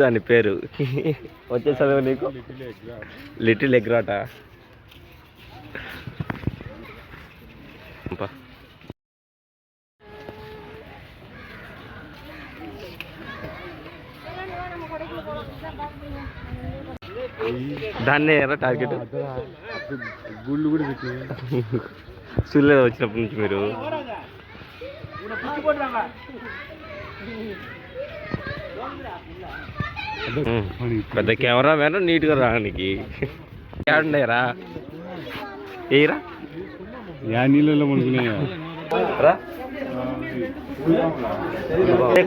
దాని పేరు వచ్చే చదువు నీకు లిటిల్ ఎగ్రాట. దాన్నే ఎరా టార్గెట్ గుళ్ళు కూడా చూడలేదు వచ్చినప్పటి నుంచి మీరు. పెద్ద కెమెరా మ్యాన్ నీట్గా రానికి ఏడున్నాయరా ఏరా నీళ్ళలో మనకున్నాయా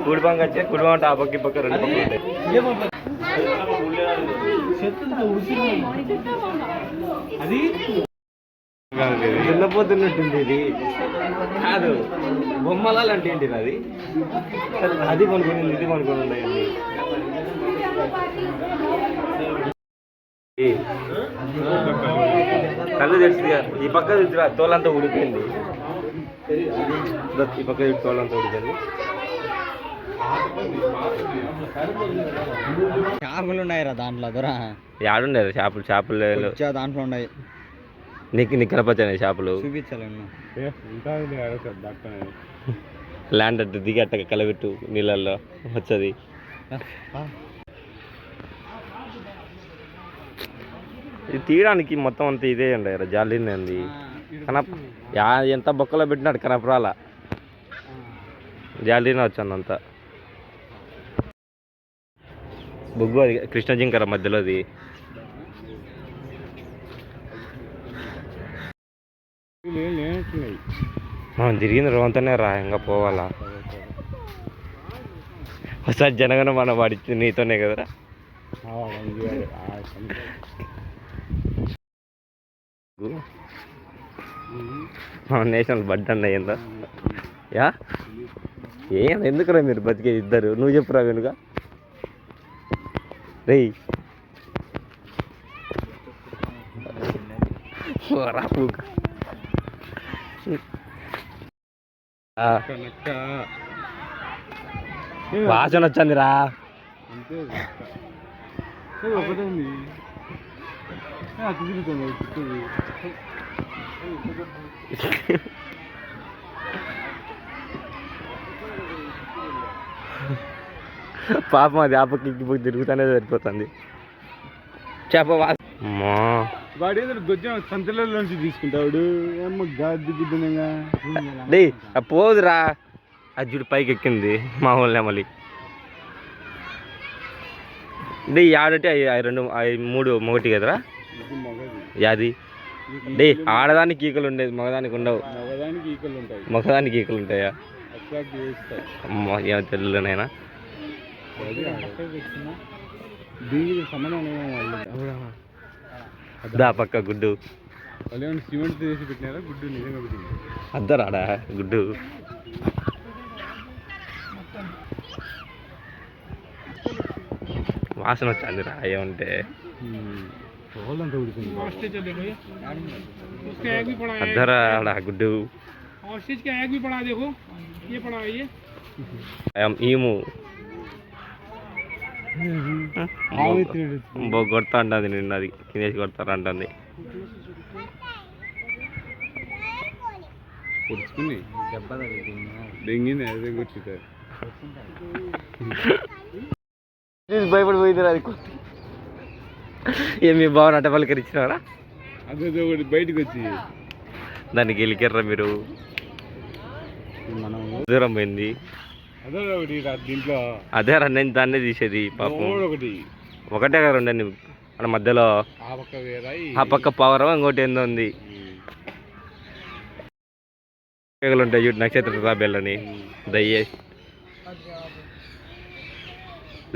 కుడిపాంగ వచ్చే కుడిపాంట ఆ పక్క పక్క రెండు చిన్నపోతున్నట్టుంది ఇది కాదు బొమ్మలా అంటే ఏంటి అది అది కొనుక్కొని ఇది కొనుక్కొని ఉన్నాయండి. కళ్ళు తెచ్చి ఈ పక్క తెచ్చిరా తోలంతా ఉడిపోయింది. ఈ పక్క తోలంతా ఉడిపోయింది. చేపలు ఉన్నాయిరా దాంట్లో దొరా ఏడున్నాయి చేపలు దాంట్లో ఉన్నాయి. నీకు కనపచ్చాయి చేపలు చూపించాలి ల్యాండ్ అంటే దిగి అట్ట కలబెట్టు నీళ్ళల్లో వచ్చది. ఇది తీయడానికి మొత్తం అంతా ఇదే అండి జాలీనే ఉంది. ఎంత బొక్కలో పెట్టినాడు కనపరాల జాలీనే వచ్చింది అంతా. బొగ్గు అది కృష్ణ జింకర మధ్యలోది. తిరిగింది రోంతనే రా ఇంకా పోవాలా. ఒకసారి జనగణ మన వాడి నీతోనే కదరా. నేషనల్ బడ్ అన్న ఏందా యా ఎందుకురా మీరు బతికే ఇద్దరు? నువ్వు చెప్పురా వెనుక రేయ్ వాసన వచ్చింది రా. పాపం అది ఆ పక్క ఇంటి పక్క తిరుగుతానే సరిపోతుంది. చేప వాడు గొజ్జం సంతలోంచి తీసుకుంటాడు. పోదురా అజ్జుడు పైకి ఎక్కింది మా ఊళ్ళో మళ్ళీ. డే ఆడటి రెండు మూడు మొగటి కదరా యాది. డే ఆడదానికి ఈకలు ఉండేది మగదానికి ఉండవు. మగదానికి ఈకలు ఉంటాయా? అమ్మా ఏమో తెల్లునైనా దా పక్క గుడ్డు సిమెంట్ చేసి పెట్టినారా? గుడ్డు నిజంగా పెట్టింది అద్దరాడా గుడ్డు. వాసన వచ్చింది రా ఏమంటే అద్దరాడా గుడ్డు. ఈము కొడతా అంటుంది నిన్న అది తినేసి కొడతారు అంటుంది. భయపడిపోయింది అది కొట్టి. ఏమి బాగా అట్ట పలకరించినారా? అదే బయటకు వచ్చి దానికి వెళ్ళికెర్రా మీరు. దూరం పోయింది దీంట్లో. అదే రా నేను దాన్నే తీసేది పాపం. ఒకటే కదా రెండండి అక్కడ మధ్యలో ఆ పక్క పవర్ ఇంకోటి ఏందో ఉంది. ఉంటాయి చూడు నక్షత్ర రాబెల్లని దయ్యే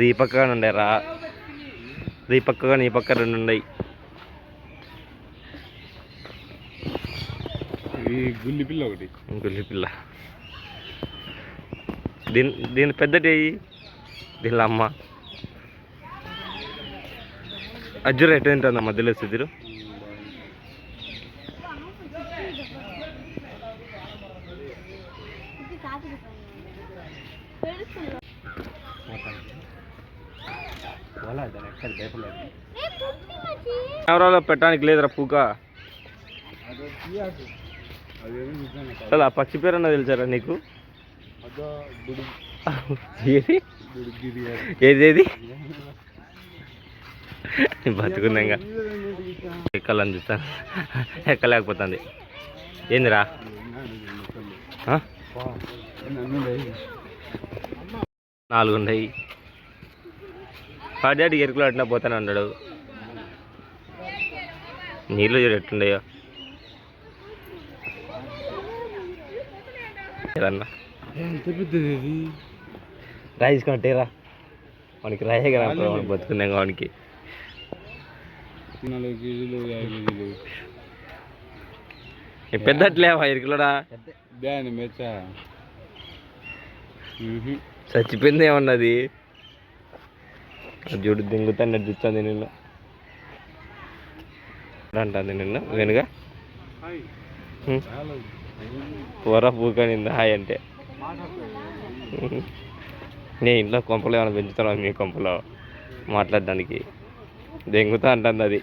ఈ పక్కగా ఉండే రా. ఈ పక్కగా ఈ పక్క రెండు ఉన్నాయి. గుల్లి పిల్ల ఒకటి. గుల్లి పిల్ల దీని పెద్దటి దీనిలో అమ్మ అజ్జురు ఎటు తింటుందా మధ్యలో సుధీరు. కెమెరాలో పెట్టడానికి లేదురా పూక. అసలు ఆ పక్షి పేరు అన్న తెలుసారా నీకు? ఏది ఏది బతుకున్నాగా ఎక్కాలని చూస్తాను, ఎక్కలేకపోతుంది. ఏందిరా? 4 ఉన్నాయి. డాడీ ఎరుకులు అట్లా పోతానే ఉన్నాడు. నీళ్ళు చూడు ఎట్లుండయో ఏదన్నా. రాయి తీసుకుంటేరా వానికి రాయే కదా బతుకున్నాం వానికి. 4 కేజీలు 5 కేజీలు పెద్దట్లేవా ఎరుకులడా? మెచ్చ చచ్చిపోయింది ఏమన్నది చూడు, దింగుతాను నడిపిస్తుంది నిన్ను అంటుంది నిన్ను వెనుగా కూర పూకనింది హాయ్ అంటే. నేను ఇంట్లో కొంపలో ఏమైనా పెంచుతున్నాను మీ కొంపలో మాట్లాడడానికి? దెంగుతా అంటుంది అది.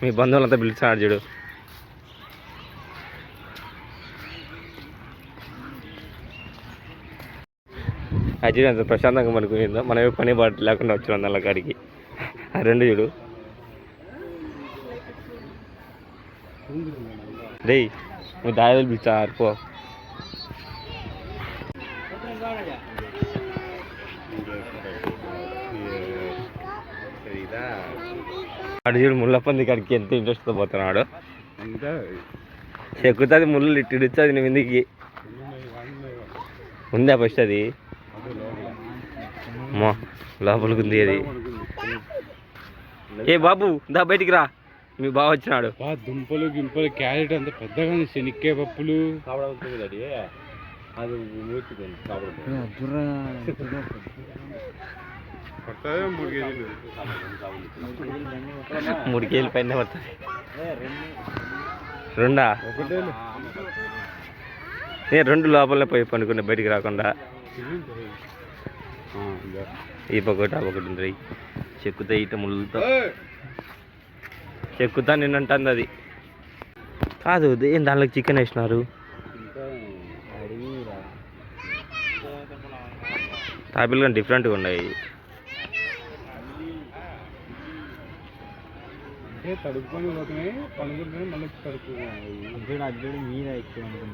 మీ బంధువులంతా పిలిచాడు చూడు. యాక్చువల్లీ అంత ప్రశాంతంగా మనకుందో, మనమే పని బాట లేకుండా వచ్చినాం నల్ల కాడికి. ఆ 2 చూడు రే, నువ్వు దాయలు పిలిచా ఆరిపో. అడు చూడు ముళ్ళపంది కాడికి ఎంత ఇంట్రెస్ట్తో పోతున్నాడు. ఎక్కుతుంది ముళ్ళు ఇట్టిడుస్తుంది నీ ముందుకి. ఉందా ఫస్ట్ అది? అమ్మా లోపలికి ఉంది అది. ఏ బాబు దా బయటికి రా, మీ బావ వచ్చినాడు. దుంపలు గింపలు క్యారెట్ అంత పెద్దగా శనిక్కాయ పప్పులు అది 3 కేజీలు పైన పడుతుంది. 2 2 లోపలనే పోయి పండుకున్నా బయటికి రాకుండా. ఈ పక్కటి ఆ పక్కటి ఉంది. చెక్కుతా ఇట ముళ్ళతో చెక్కుతా నిన్నంటుంది అది. కాదు ఏం దాంట్లోకి చికెన్ వేసినారు? తాపిల్ కానీ డిఫరెంట్గా ఉన్నాయి. తడుపుకొని పోతున్నాయి, పనుకుంటే మళ్ళీ తడుపు మీద ఎక్కువ ఉంటుంది.